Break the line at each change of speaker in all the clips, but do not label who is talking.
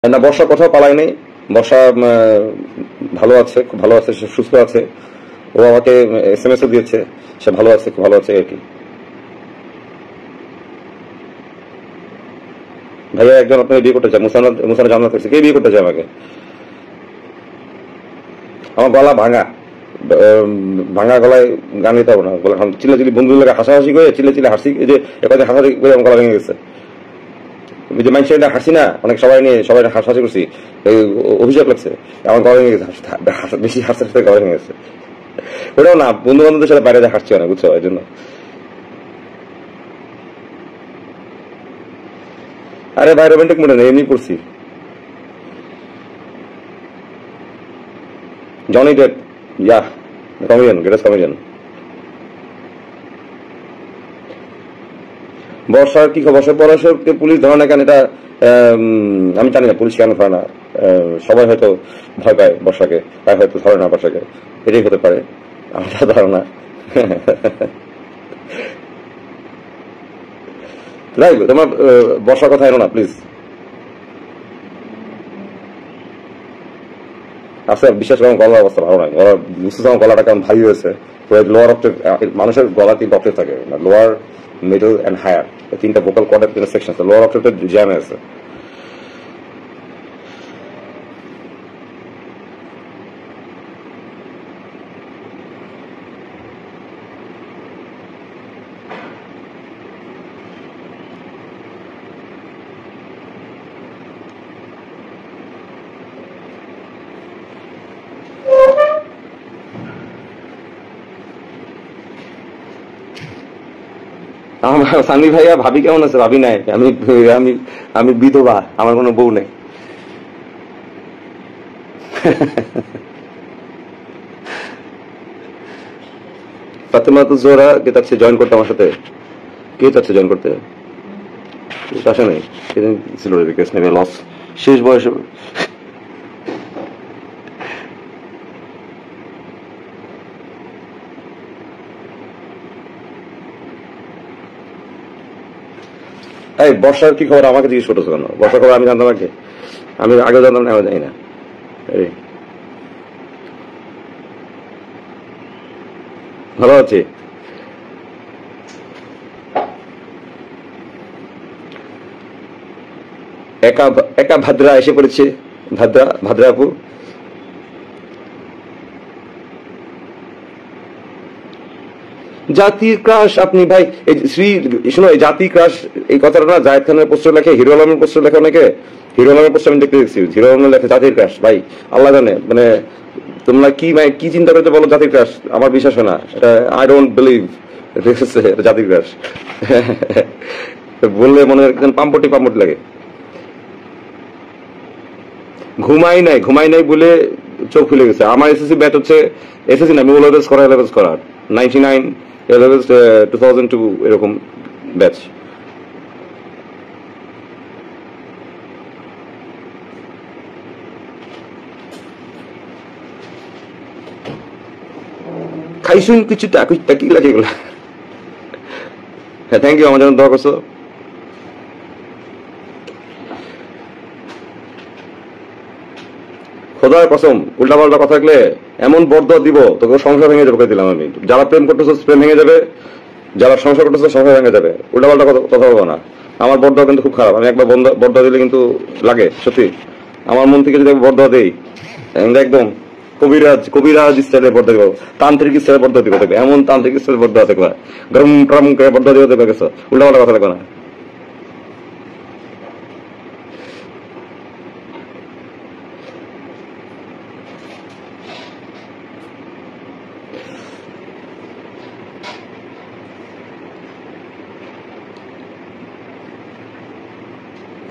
না, বর্ষা কোথাও পালাই নেই। বর্ষা ভালো আছে, খুব ভালো আছে, সে সুস্থ আছে। ও আমাকে SMS ও দিয়েছে, সে ভালো আছে, খুব ভালো আছে আর কি। ভাইয়া একজন আপনাকে বিয়ে করতে চায়, মুসানা জান্নাত হয়েছে, কে বিয়ে করতে চায় আমাকে? আমার গলা ভাঙা, ভাঙা গলায় গান গাইতে হবে না, চিল্লাচিল্লি বন্ধুদের লাগে হাসাহাসি করে চিল্লাচিল্লি হাসি, এই যে এবার হাসাহাসি করে আমার গলা ভেঙে গেছে। ওই যে মানুষের হাসি না, অনেক সবাই নিয়ে সবাই হাসাহাসি করছি, এই অভিযোগ লাগছে, আমার গলা ভেঙে গেছে, বেশি হাসতে হাসতে গলা ভেঙে গেছে। ওটাও না, বন্ধু বান্ধবদের সাথে বাইরে হাসছি অনেক, বুঝছো, এই জন্য। আরে ভাই, রোমান্টিক মুডে নেই, এমনি করছি। জনি ডেপ, ইয়া, কমেডিয়ান, গ্রেটেস্ট কমেডিয়ান। বর্ষার কি খবর? বর্ষাকে পুলিশ ধরে না কেন, এটা আমি জানি না পুলিশ কেন ধরে না। সবাই হয়তো ভয় পায় বর্ষাকে, তাই হয়তো ধরে না বর্ষাকে, এটাই হতে পারে, আমার ধারণা। রাইট, তোমার বর্ষার কথা এনো না প্লিজ। আচ্ছা, বিশ্বাস করেন গলার অবস্থা ভালো নয়, গলা বুঝতে আমার গলাটা কেমন ভারী হয়েছে। লোয়ার অক্টেভ, মানুষের গলা 3টা অক্টেভ থাকে, লোয়ার, মিডল এন্ড হায়ার, 3টা ভোকাল কর্ডের 3টা সেকশন আছে, লোয়ার অক্টেভটা জ্যামে আছে। আমার সানি ভাইয়া, ভাবি কেমন আছে? ভাবি নাই, আমি আমি আমি বিধবা, আমার কোনো বউ নেই। ফাতেমা তো জোহরা কে চাচ্ছে জয়েন করতে আমার সাথে? কে চাচ্ছে জয়েন করতে? আসে নাই, সেদিন ছিল রিকোয়েস্ট নেবে, লস শেষ বয়সে। এই বর্ষার কি খবর আমাকে জিজ্ঞেস করতেছো কেন? বর্ষার খবর আমি জানতাম আগে, আমি আগে জানতাম না, আমি জানি না। এই ভালো আছি। একা একা ভাদ্রা এসে পড়েছে, ভাদ্রা, ভাদ্রা আপু। জাতির ক্রাশ আপনি ভাই, এই শ্রী, শোনো, এই জাতি ক্রাশ এই কথাটা না জায়েদ খানের পোস্টার লেখে, হিরো আলমের পোস্টার লেখে অনেকে, হিরো আলমের পোস্টার আমি দেখতে দেখছি, হিরো আলমের লেখে জাতির ক্রাশ। ভাই আল্লাহ জানে, মানে তোমরা কি কি চিন্তা করতে বলো জাতির ক্রাশ, আমার বিশ্বাস হয় না এটা, আই ডোন্ট বিলিভ জাতির ক্রাশ। বললে মনে হয় পাম্পটি পাম্পটি লাগে। ঘুমাই নাই বলে চোখ খুলে গেছে। আমার এসএসসি ব্যাচ হচ্ছে, এসএসসি না, আমি ও লেভেলস করা, লেভেলস করা 99, লেভেলস 2002 এরকম ব্যাচ। খাইছুন কিছু টাকা কি লাগে এগুলা? হ্যাঁ, থ্যাংক ইউ, আমার জন্য দোয়া করছো। খোদার কসম, উল্টাপাল্টা কথা থাকলে এমন বরদোয়া দিব তোকে, সংসার ভেঙে যাবে দিলাম আমি। যারা প্রেম করতেছো প্রেম ভেঙে যাবে, যারা সংসার করতেছো সংসার ভেঙে যাবে। উল্টাপাল্টা কথা বলবো না। আমার বরদোয়া কিন্তু খুব খারাপ, আমি একবার বরদোয়া দিলে কিন্তু লাগে সত্যি, আমার মন থেকে যদি বরদোয়া দেই একদম কবিরাজ স্টাইলে বরদোয়া দিব, তান্ত্রিক স্টাইলে বরদোয়া দিব, দেখবে এমন তান্ত্রিক স্টাইলে বরদোয়া দেখবে, গরম টরম করে বরদোয়া দিব, দেখবে গেছো। উল্টাপাল্টা কথা লাগবে না।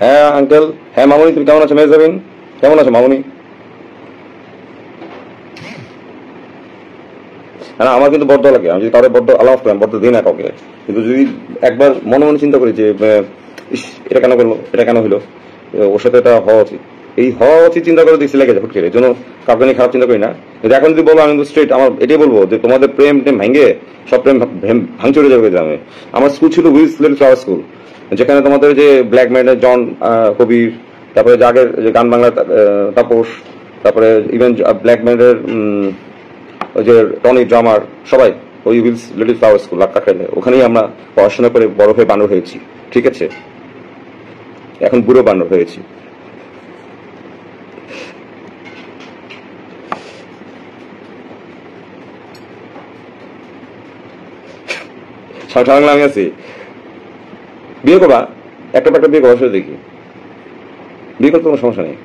হ্যাঁ আঙ্কেল, হ্যাঁ মামুনি, তুমি কেমন আছো? মেজাবিন কেমন আছো মামুনি? হ্যাঁ, আমার কিন্তু বড্ড লাগে, আমি যদি কারো বড্ড আলাপ করি, বড্ড দিই না কাউকে, কিন্তু যদি একবার মনে মনে চিন্তা করি যে ইস, এটা কেন করলো, এটা কেন হইলো, ওর সাথে এটা হওয়া উচিত, এই হওয়া উচিত চিন্তা করে দিচ্ছি লেগে যায় হুট করে। এই জন্য কাউকে নিয়ে খারাপ চিন্তা করি না। কিন্তু এখন যদি বলো, আমি কিন্তু স্ট্রেট আমার এটাই বলবো যে তোমাদের প্রেম টেম ভেঙে, সব প্রেম ভাঙচুরে যাবে গ্রামে। আমার স্কুল ছিল উইজ লিটল ফ্লাওয়ার স্কুল, যেখানে তোমাদের যে ব্ল্যাক ম্যান, জন কবির, তারপরে যে আগের যে গান বাংলা তাপস, তারপরে ইভেন ব্ল্যাক ব্যান্ডের ওই যে টনি ড্রামার, সবাই ওই উইলস লিটল ফ্লাওয়ার স্কুল লাক্কা খেলে, ওখানেই আমরা পড়াশোনা করে বড় হয়ে বানর হয়েছি। ঠিক আছে, এখন বুড়ো বানর হয়েছি। সাংসার আমি আছি, বিয়ে করবা, একটা বিয়ে করবা, সেটা দেখি, বিয়ে করতে কোনো সমস্যা নেই,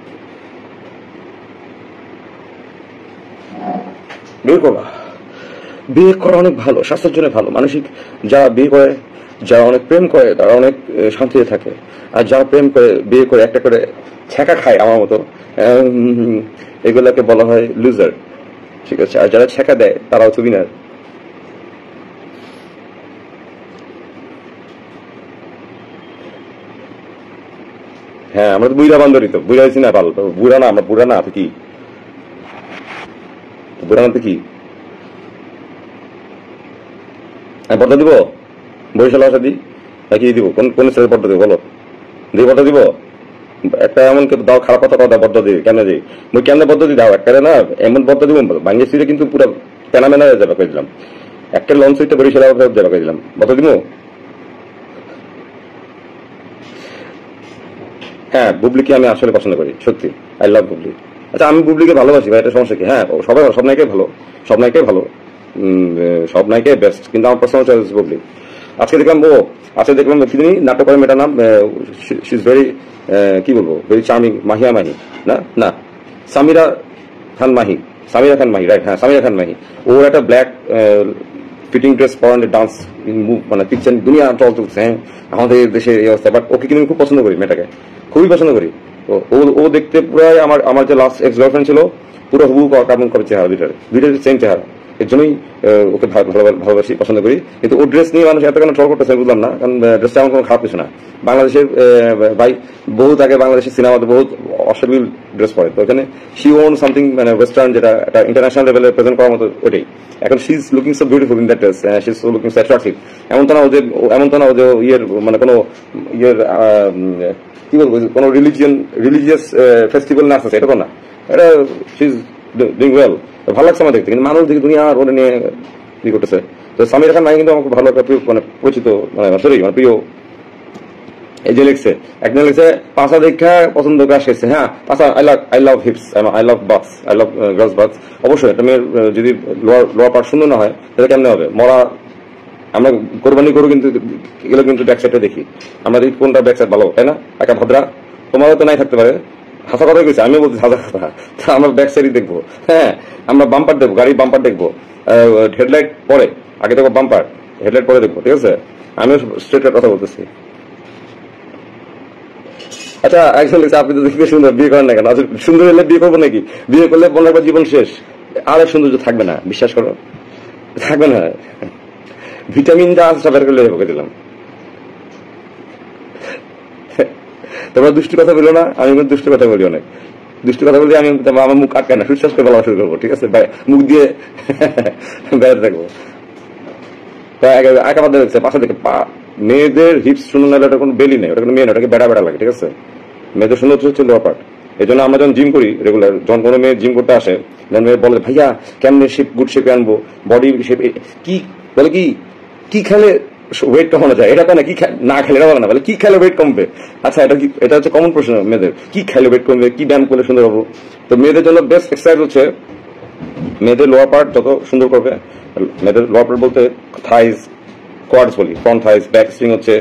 বিয়ে করবা। বিয়ে করা অনেক ভালো, স্বাস্থ্যের জন্য ভালো। মানসিক যারা বিয়ে করে, যারা অনেক প্রেম করে, তারা অনেক শান্তিতে থাকে। আর যারা প্রেম করে, বিয়ে করে, একটা করে ছ্যাঁকা খায় আমার মতো, এগুলাকে বলা হয় লুজার। ঠিক আছে, আর যারা ছ্যাঁকা দেয় তারা হচ্ছে উইনার। হ্যাঁ, আমরা তো বুড়া বান্ধবী, তো বুড়া হয়েছি না, পাল বুড়া না, আমরা বুড়া না তো কি, বুড়া না তো কি। পর্দা দিব, বরিশাল ভাষা দিই নাকি দিব, কোন ছেলে পর্দা দিব বলো, দিয়ে পর্দা দিব। একটা এমন দাও, খারাপ কথা কথা বদ্ধ দিই কেন দিই, মুই কেমনে বদ্ধ দিই দাও, একটা না এমন বদ্ধ দিব ভাঙ্গে সিরে কিন্তু পুরো পেনা মেনা হয়ে যাবে, দিলাম একটা লঞ্চ হইতে বরিশাল যাবে, দিলাম বদ্ধ দিব। হ্যাঁ, বুবলিকে আমি আসলে পছন্দ করি, সত্যি, আই লাভ বুবলি। আচ্ছা, আমি বুবলিকে ভালোবাসি ভাই, এটা সমস্যা কি? হ্যাঁ, সবাই সব নায়িকাই ভালো, সব নায়িকাই ভালো, সব নায়িকাই বেস্ট, কিন্তু আমার পার্সোনাল চয়েস বুবলি। আজকে দেখলাম কি নাটক করে, মেয়েটার নাম শি ইজ ভেরি, কি বলবো, ভেরি চার্মিং, মাহিয়া মাহি, না না সামিরা খান মাহি, সামিরা খান মাহি, রাইট, হ্যাঁ সামিরা খান মাহি। ওর একটা ব্ল্যাক ফিটিং ড্রেস পরানো ডান্স মুভ, মানে পিকচার দুনিয়া চলছে। হ্যাঁ, আমাদের দেশের এই অবস্থা, বাট ওকে কিন্তু আমি খুব পছন্দ করি, মেয়েটাকে খুবই পছন্দ করি। ও দেখতে পুরাই আমার যে লাস্ট এক্স গার্লফ্রেন্ড ছিল, পুরো হুবহু কেমন করে চেহারা, দুইটার সেম চেহারা। এর জন্যই ওকে ভালোবাসি, পছন্দ করি। কিন্তু ওর ড্রেস নিয়ে মানুষ এত কেন ট্রল করতেছে বুঝলাম না, কারণ ড্রেসটা আমার কোনো খারাপ কিছু না। বাংলাদেশের ভাই বহুত আগে বাংলাদেশের সিনেমাতে বহুত অশ্লীল ড্রেস পরে, তো এখানে শি ওন সামথিং, মানে ওয়েস্টার্ন, যেটা একটা ইন্টারন্যাশনাল লেভেলে প্রেজেন্ট করার মতো ওটাই। এখন she is looking so beautiful in that dress, she is so looking so attractive. এমন তো না ও যে ইয়ের, মানে কোনো ইয়ের, কি বলবো, কোনো রিলিজিয়াস ফেস্টিভ্যাল না আছে, এটা তো না, এটা শি ইজ ডুইং ওয়েল। ভালো লাগছে আমার দেখতে, কিন্তু মানুষ দেখে দুনিয়া ওরে নিয়ে ই করতেছে। তো সামিরা খান মাহি কিন্তু আমার খুব ভালো একটা মানে পরিচিত, মানে সরি মানে প্রিয়। এই যে লিখছে, একদিন লিখছে পাঁচা দেখা পছন্দ করে আসছে। হ্যাঁ, পাঁচা I love hips, I love butts, I love girls butts. অবশ্যই একটা মেয়ের যদি লোয়ার পার্ট সুন্দর না হয় তাহলে কেমনে হবে? মরা আমরা কোরবানি করবো, কিন্তু এগুলো কিন্তু ব্যাক সাইডটা দেখি আমরা, দেখি কোনটা ব্যাক সাইড ভালো, তাই না? একটা ভদ্রা, তোমারও তো নাই থাকতে পারে, হাসা কথা কইছে, আমিও বলছি হাসা কথা। আমরা ব্যাক সাইডই দেখবো। হ্যাঁ, আমরা বাম্পার দেখবো, গাড়ির বাম্পার দেখবো, হেডলাইট পরে, আগে দেখবো বাম্পার, হেডলাইট পরে দেখবো, ঠিক আছে? আমিও স্ট্রেট কথা বলতেছি। আচ্ছা, একজন লিখছে আপনি তো দেখতে সুন্দর, বিয়ে করেন না কেন? আচ্ছা, সুন্দর হলে বিয়ে করবো নাকি? বিয়ে করলে মনে হয় জীবন শেষ, আর সৌন্দর্য থাকবে না, বিশ্বাস করো, থাকবে না। ভিটামিন যা আছে সব করলে বকে দিলাম। তোমরা দুষ্টি কথা বলো না, আমি দুষ্টি কথা বলি, অনেক দুষ্টি কথা বলি আমি, আমার মুখ আটকায় না, সুশ্বাস করে বলা শুরু করবো, ঠিক আছে? মুখ দিয়ে বেড়াতে থাকবো। একা বাদ দেখছে পাশা থেকে মেয়েদের হিপস শুনুন না, ওটা কোনো বেলি নেই, ওটা কোনো মেয়ে না, ওটাকে বেড়া বেড়া লাগে, ঠিক আছে? মেয়েদের সুন্দর হচ্ছে লোয়ার পার্ট। এই জন্য আমরা যখন জিম করি রেগুলার, যখন কোনো মেয়ে জিম করতে আসে, মেয়ে বলে ভাইয়া কেমনে শেপ, গুড শেপে আনবো, বডি শেপ, কি বলে, কি খেলে ওয়েট কমানো যায়, এটা তো না, কি না খেলে এটা বলে না, বলে কি খেলে ওয়েট কমবে। আচ্ছা, এটা হচ্ছে কমন প্রশ্ন মেয়েদের, কি খেলে ওয়েট কমবে, কি ব্যায়াম করলে সুন্দর হবো। তো মেয়েদের জন্য বেস্ট এক্সারসাইজ হচ্ছে, মেয়েদের লোয়ার পার্ট যত সুন্দর করবে, মেয়েদের লোয়ার পার্ট বলতে থাইস, কোয়াডস বলি, ফ্রন্ট থাইস, ব্যাক স্ট্রিং হচ্ছে,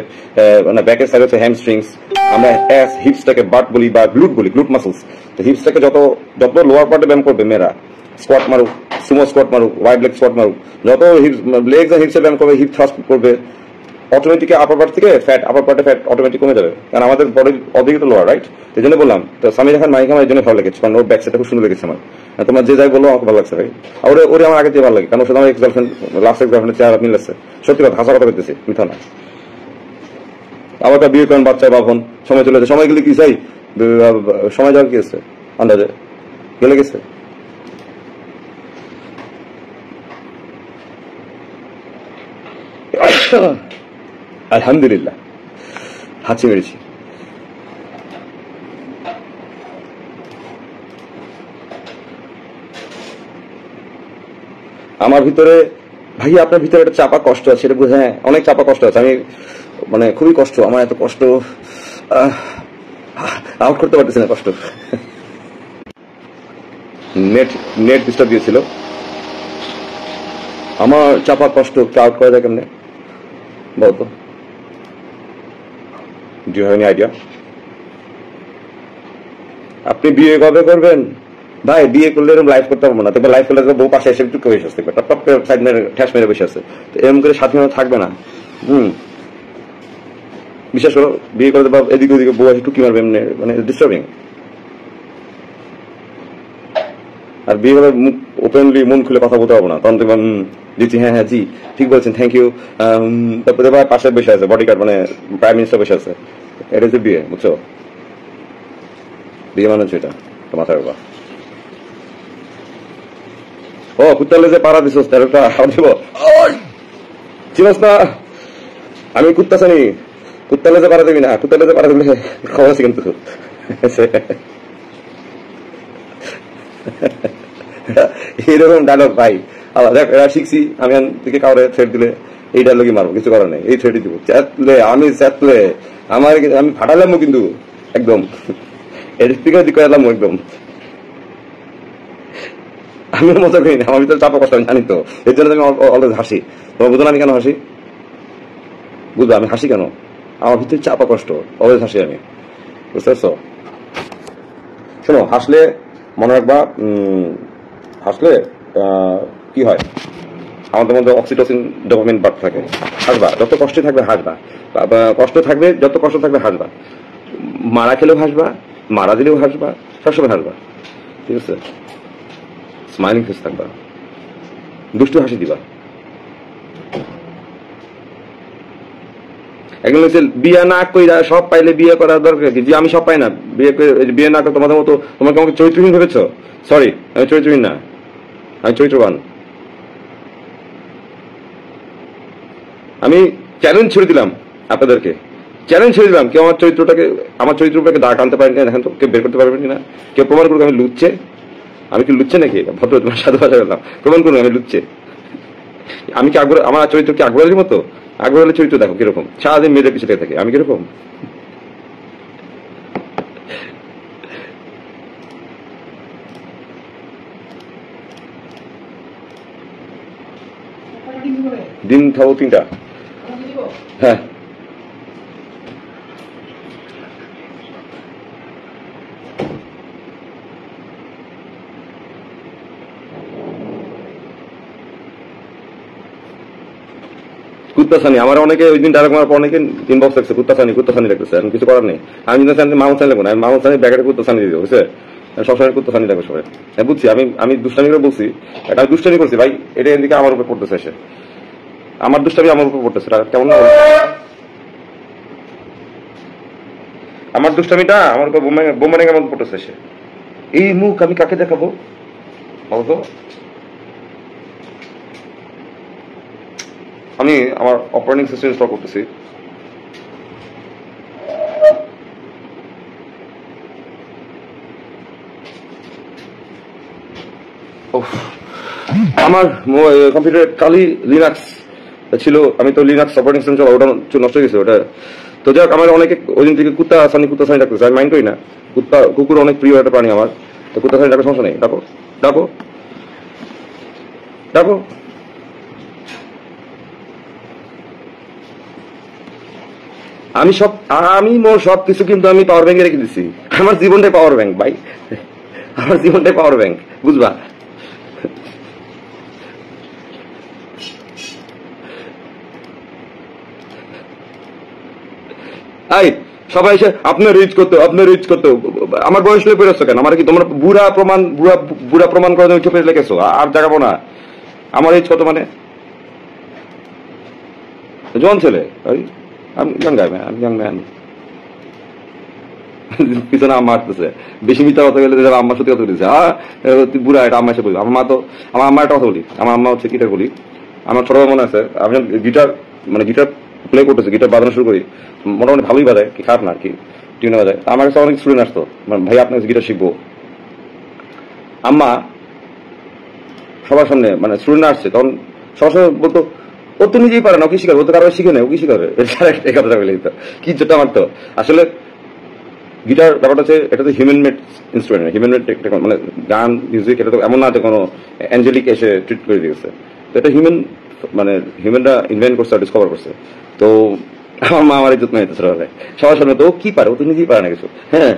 মানে ব্যাকের সাইড হচ্ছে হ্যামস্ট্রিংস, আমরা হিপসটাকে বাট বলি বা গ্লুট বলি, গ্লুট মাসলস। তো হিপসটাকে যত লোয়ার পার্টে ব্যায়াম করবে মেয়েরা, স্কোয়াট মারুক, সুমো স্কোয়াট মারুক, ওয়াইড লেগ স্কোয়াট মারুক, যত লেগস আর হিপসে ব্যায়াম করবে, হিপ থ্রাস্ট করবে, অটোমেটিক আপার পার্ট থেকে ফ্যাট, আপার পার্টে ফ্যাট অটোমেটিক কমে যাবে, কারণ আমাদের বডির অর্ধেক তো লোয়ার, রাইট? এই জন্য বললাম। তো সামিরা খান মাহিকা আমার এই জন্য ভালো লেগেছে, কারণ ওর ব্যাক সাইডটা খুব সুন্দর লেগেছে আমার। তোমার যে যাই বললো আমাকে ভালো লাগছে ভাই, আর ওরে আমার আগে দিয়ে ভালো লাগে, কারণ ওর সাথে আমার এক্স গার্লফ্রেন্ড, লাস্ট এক্স গার্লফ্রেন্ডের চেহারা মিল আছে, সত্যি কথা, হাসা কথা বলতেছি, মিথ্যা না। আবার একটা বিয়ে করেন, বাচ্চা বাপন, সময় চলে যায়, সময় গেলে কি চাই, সময় যাওয়ার কি আছে, আন্দাজে গেলে গেছে। আলহামদুলিল্লাহ, হাঁচি মেরেছি। আমার ভিতরে ভাই আপনার ভিতরে একটা চাপা কষ্ট আছে, সেটা বুঝে, হ্যাঁ অনেক চাপা কষ্ট আছে। আমি মানে খুবই কষ্ট, আমার এত কষ্ট আউট করতে পারতেছি না কষ্ট। নেট নেট ডিস্টার্ব দিয়েছিল। আমার চাপা কষ্ট আউট করা যায় কেমনে বলতো? Do you have any idea? আপনি বিয়ে কবে করবেন ভাই? বিয়ে করলে এরকম লাইফ করতে পারবো না। তবে লাইফ করলে বউ পাশে এসে একটু বসে আসতে টপ টপ করে সাইড মেরে ঠ্যাস মেরে বসে আছে, তো এরকম করে সাথে থাকবে না। বিশেষ করে বিয়ে করতে বা এদিকে ওদিকে বউ একটু কি মারবে এমনি, মানে ডিস্টার্বিং। আর বিয়ে করে মুখ ওপেনলি মন খুলে কথা বলতে পারবো না, তখন দেখবেন জি হ্যাঁ হ্যাঁ জি ঠিক বলছেন, থ্যাংক ইউ। তারপরে পাশে বসে আছে বডিগার্ড, মানে প্রাইম মিনিস্টার বসে আছে। এটা হচ্ছে বিয়ে, বুঝছো? বিয়ে মানে হচ্ছে এটা, মাথায় বাবা। ও কুত্তালে যে পাড়া দিস তাহলে দিব চিনস না? আমি কুত্তা চানি, কুত্তালে যে পাড়া দিবি না, কুত্তালে যে পাড়া দিবি খবর আছে কিন্তু। এইরকম ডায়লগ ভাই দেখ, এরা শিখছি। আমি দিকে কাউরে থ্রেড দিলে এই ডায়লগই মারবো, কিছু করার নেই, এই থ্রেডই দিব। চ্যাতলে আমি চ্যাতলে আমার আমি ফাটালাম কিন্তু একদম, এর স্পিকার দিকে এলাম একদম। আমি মজা করি না, আমার ভিতরে চাপা কষ্ট আমি জানি তো, এর জন্য আমি অলওয়েজ হাসি। তোমার বুঝো না আমি কেন হাসি? বুঝবো আমি হাসি কেন? আমার ভিতরে চাপা কষ্ট, অলওয়েজ হাসি আমি, বুঝতে পারছো? শোনো, হাসলে মনে রাখবা, হাসলে কি হয়, আমাদের মধ্যে অক্সিটোসিন ডোপামিন বাড়তে থাকে। হাসবা, যত কষ্টে থাকবে হাসবা, কষ্ট থাকবে যত কষ্ট থাকবে হাসবা, মারা খেলেও হাসবা, মারা দিলেও হাসবা, সবসময় হাসবা, ঠিক আছে? স্মাইলিং ফেস থাকবা, দুষ্টু হাসি দিবা। একজন হচ্ছে বিয়ে না কইরা সব পাইলে বিয়ে করার দরকার কি? যে আমি সব পাই না, বিয়ে না করে তোমাদের মতো তোমাকে আমাকে চরিত্রহীন ভেবেছ? সরি, আমি চরিত্রহীন না, আমি চরিত্রবান। আমি চ্যালেঞ্জ ছেড়ে দিলাম আপনাদেরকে, চ্যালেঞ্জ ছেড়ে দিলাম, কেউ আমার চরিত্রটাকে দাঁড় টানতে পারেন কিনা দেখেন তো, কেউ বের করতে পারবেন কিনা, কেউ প্রমাণ করুক আমি লুচ্ছে। আমি কি লুচ্ছে নাকি? ভদ্র তোমার সাধু ভাষা করলাম, প্রমাণ করুন আমি লুচ্ছে। আমি কি আগ্রহ, আমার চরিত্র কি আগ্রহের মতো? আগ্রহের চরিত্র দেখো কিরকম, সারাদিন মেয়েদের পিছিয়ে থাকে, আমি কিরকম? দিন খাবো 3টা। হ্যাঁ কুত্তাসানি, আমার অনেকে ওই দিন ডায়লগ মারার পর অনেকে ইনবক্স লাগছে কুত্তাসানি লাগতেছে, আমি কিছু করার নেই। আমি যদি মাহমুদ সানি লাগবো না, আমি মাহমুদ সানি ব্যাকেটে কুত্তাসানি দিয়ে দেবো, বুঝছে? সবসময় কুত্তাসানি লাগবে সবাই। হ্যাঁ বুঝছি, আমি দুষ্টামি করে বলছি, এটা আমি দুষ্টামি করছি ভাই, এটা এদিকে আমার উপর পড়তেছে এসে, আমার দুষ্টামি আমার উপর পড়তেছে, কেমন না? আমার দুষ্টামিটা আমার উপর বোমারের মধ্যে পড়তেছে এসে। এই মুখ আমি কাকে দেখাবো বলতো? আমি আমার অপারেটিং সিস্টেম ইনস্টল করতেছি। আমার কম্পিউটার কালি লিনাক্স ছিল, আমি তো লিনাক্স অপারেটিং সিস্টেম চালা, ওটা নষ্ট হয়ে গেছে ওটা। তো যাক, আমার অনেকে ওই দিন থেকে কুত্তাসানি ডাকতেছে, আমি মাইন্ড করি না। কুকুর অনেক প্রিয় একটা প্রাণী আমার, তো কুত্তাসানি ডাকার সমস্যা নেই, ডাকো ডাকো ডাকো। আমি মোর সবকিছু কিন্তু আমি পাওয়ার ব্যাংকে রেখে দিছি। আমার জীবনটাই পাওয়ার ব্যাংক ভাই, আমার জীবনটাই পাওয়ার ব্যাংক, বুঝবা? আই সবাই এসে আপনার রিচ করতে আমার বয়স হয়ে পেরেছো কেন? আমার কি তোমরা বুড়া প্রমাণ করে তুমি চোপে লেগেছো? আর জাগাবো না। আমার এজ কত মানে? জন ছেলে, আমি ইয়াং গাই ম্যান, আমি ইয়াং ম্যান। পিছনে আম্মা আসতেছে, বেশি মিথ্যা কথা গেলে আম্মা সত্যি কথা বলেছে, তুই বুড়া, এটা আম্মা এসে বলি। আমার আম্মা একটা কথা বলি, আমার আম্মা হচ্ছে গিটার বলি। আমার ছোটবেলা মনে আছে, আমি গিটার প্লে করতেছি, গিটার বাজানো শুরু করি, মোটামুটি ভালোই বাজায়, কি খারাপ না আর কি, টিউনে বাজায়। আমার কাছে অনেক স্টুডেন্ট আসতো, ভাই আপনার গিটার শিখবো। আম্মা সবার সামনে মানে স্টুডেন্ট আসছে, তখন সবার সামনে বলতো ও তো নিজেই পারে না, ও কি শিখাবে, ও তো কারো শিখে নেই, ও কি শিখাবে, এই কথাটা বলে দিত। কি যেটা আমার তো আসলে গিটার ব্যাপারটা হচ্ছে এটা তো human made instrument, human made মানে গান মিউজিক, এটা তো এমন না যে কোনো অ্যাঞ্জেলিক এসে ট্রিট করে দিয়েছে। তো এটা হিউম্যান, মানে হিউম্যানরা ইনভেন্ট করছে, ডিসকভার করছে। তো আমার মা আমার যত্ন নিতে ছোটবেলায় সবার সামনে, তো ও কি পারে, ও তো নিজেই পারে না কিছু। হ্যাঁ,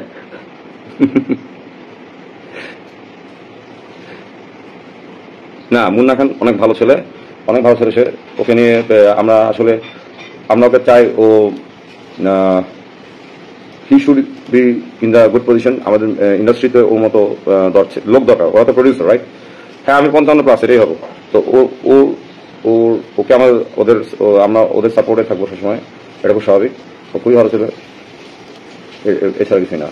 না মুন্না খান অনেক ভালো ছেলে, অনেক ভালো ছেলে সে। ওকে নিয়ে আমরা আসলে আমরা ওকে চাই, ও he should be in the good position. আমাদের ইন্ডাস্ট্রিতে ওর মতো লোক দরকার, ওরা তো প্রডিউসার, রাইট? হ্যাঁ, আমি 55+ এটাই হবো। তো ও ও ওকে আমার আমরা ওদের সাপোর্টে থাকবো সবসময়, এটা খুব স্বাভাবিক। ও খুবই ভালো ছিল, এছাড়া কিছুই না।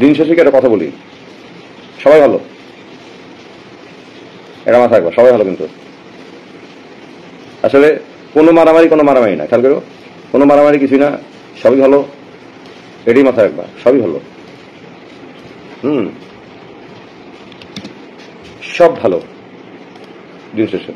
দিন শেষে কি একটা কথা বলি, সবাই ভালো, এটা মাথায় রাখবো, সবাই ভালো। কিন্তু আসলে কোনো মারামারি না, খেয়াল করো, কোনো মারামারি কিছুই না, সবই ভালো, এটাই মাথায় রাখবা, সবই ভালো। হুম, সব ভালো দিন শেষে।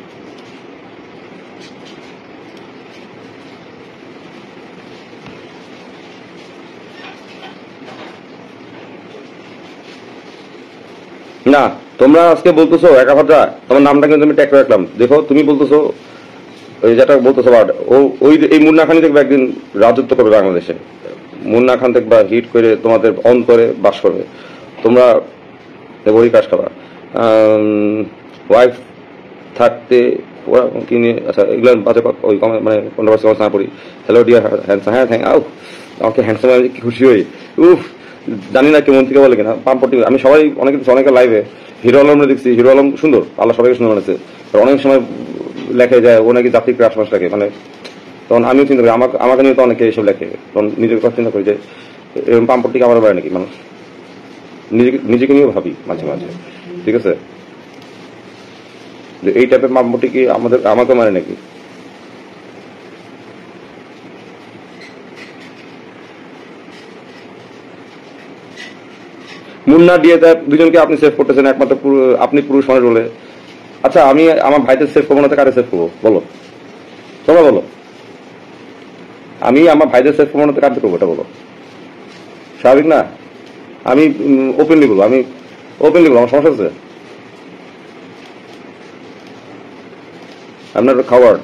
না, তোমরা আজকে বলতেছো একা ভাদ্রা, তোমার নামটা কিন্তু আমি ট্যাগ করে রাখলাম, দেখো তুমি বলতেছো ওই যেটা বলতেছো বাট ও ওই এই মুন্না খানই দেখবে একদিন রাজত্ব করবে বাংলাদেশে। মুন্না খান দেখবা হিট করে তোমাদের অন্তরে বাস করবে, তোমরা ওই কাজ খাবা। ওয়াইফ থাকতে ওরা কি নিয়ে, আচ্ছা এগুলো বাজে ওই মানে কন্ট্রোভার্সি না পড়ি। হ্যালো ডিয়ার হ্যান্ডসাম, হ্যাঁ থ্যাংক আউ, আমাকে হ্যান্ডসাম কি খুশি হই, উফ। জানি না কেমন থেকে বলে কিনা পাম্পটি, আমি সবাই অনেকে লাইভে হিরো আলম দেখছি, হিরো আলম সুন্দর, আল্লাহ সবাইকে সুন্দর বানাচ্ছে। অনেক সময় লেখে যায় ও নাকি জাতিক ক্রাশ মাস রাখে, মানে তখন আমিও চিন্তা করি আমাকে নিয়ে তো অনেকে এইসব লেখে, তখন নিজের কথা চিন্তা করি যে এরকম পাম্পটিকে আমার বেড়ে নাকি মানুষ, নিজেকে নিয়েও ভাবি মাঝে মাঝে, ঠিক আছে, যে এই টাইপের পাম্পটি কি আমাকে মানে নাকি। মুন্না দিয়ে দুজনকে আপনি সেভ করতেছেন একমাত্র আপনি পুরুষ মানুষ বলে। আচ্ছা আমি আমার ভাইদের সেভ করবো না, কারে সেভ করবো বলো, তোমরা বলো। আমি আমার ভাইদের সেভ করবো না, কারে করবো এটা বলো, স্বাভাবিক না? আমি ওপেনলি বলবো, আমার সমস্যা আছে? আপনার খাবার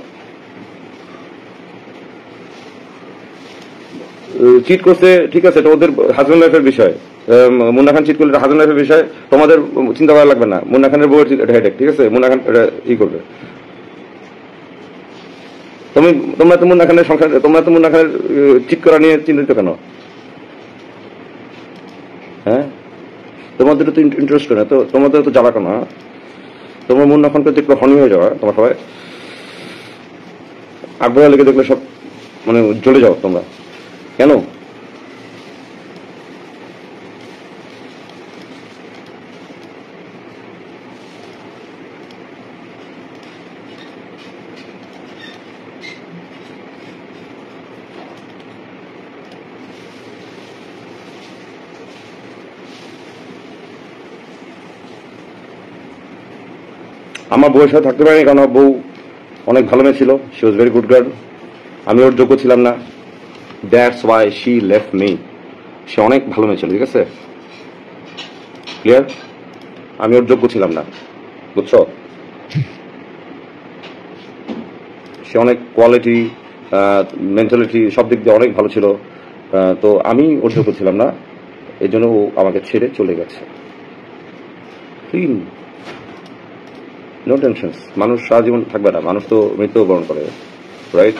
চিট করছে, ঠিক আছে, এটা ওদের হাজবেন্ড লাইফের বিষয়। মুন্না খান চিট করলে এটা হাজবেন্ড লাইফের বিষয়, তোমাদের চিন্তা করা লাগবে না। মুন্না খানের বউয়ের হেডেক, ঠিক আছে, মুন্না খান এটা ই করবে। তোমরা তো মুন্না খানের সংসার, তোমরা তো মুন্না খানের চিট করা নিয়ে চিন্তিত কেন? হ্যাঁ, তোমাদের তো ইন্টারেস্ট না তো, তোমাদের তো জ্বালা কেন? তোমরা মুন্না খানকে দেখলে হনি হয়ে যাওয়া, তোমার সবাই আগ্রহ লেগে দেখলে সব মানে জ্বলে যাও তোমরা কেন? আমার বউয়ের সাথে থাকতে পারিনি কারণ বউ অনেক ভালো মেয়ে ছিল, she was very good girl. আমি ওর যোগ্য ছিলাম না, that's why she left me. সে অনেক ভালো মেয়ে ছিল, ঠিক আছে, ক্লিয়ার? আমি ওর যোগ্য ছিলাম না, বুঝছো? সে অনেক কোয়ালিটি, মেন্টালিটি সব দিক দিয়ে অনেক ভালো ছিল, তো আমি ওর যোগ্য ছিলাম না, এই জন্য ও আমাকে ছেড়ে চলে গেছে। নো টেনশন, মানুষ সারা জীবন থাকবে না, মানুষ তো মৃত্যুবরণ করে, রাইট?